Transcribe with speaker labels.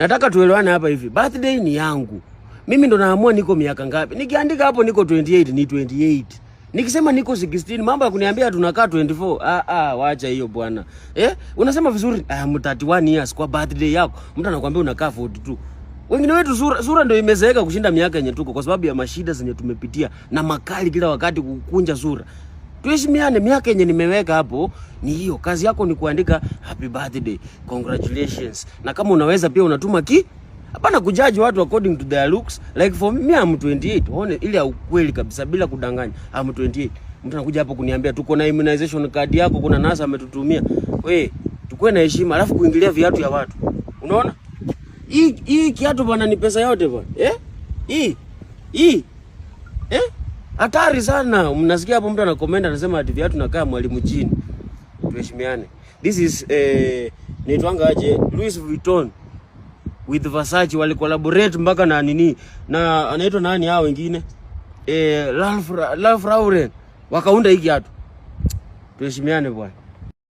Speaker 1: Nataka tuelewane hapa hivi. Birthday ni yangu. Mimi ndo naamua niko miaka ngapi. Nikiandika hapo niko 28 ni 28. Nikisema niko 16 mambo ya kuniambia tunakaa 24. Waacha hiyo bwana. Unasema vizuri I'm 31 years kwa birthday yako. Mtu anakuambia unakaa 42. Wengine wetu sura ndio imezeeka kushinda miaka yenye tuko kwa sababu ya mashida zenye tumepitia na makali kila wakati kukunja sura. Tuheshimiane, miaka yenye nimeweka hapo ni hiyo. Kazi yako ni kuandika happy birthday, congratulations. Na kama unaweza pia unatuma hapana kujudge watu according to their looks. Like for me I'm 28. Uone ile ya ukweli kabisa bila kudanganya. I'm 28. Mtu anakuja hapo kuniambia tuko na immunization card yako kuna NASA ametutumia. We, tukue na heshima alafu kuingilia viatu ya watu. Unaona? Hii kiatu bwana ni pesa yote bwana. Hii. Hatari sana. Mnasikia hapo mtu anakomenda anasema ati viatu nakaa mwalimu chini. Tuheshimiane. This is naitwanga aje Louis Vuitton with Versace wali collaborate mpaka na nini na anaitwa nani hao wengine Ralph Lauren wakaunda hiki kiatu. Tuheshimiane bwana.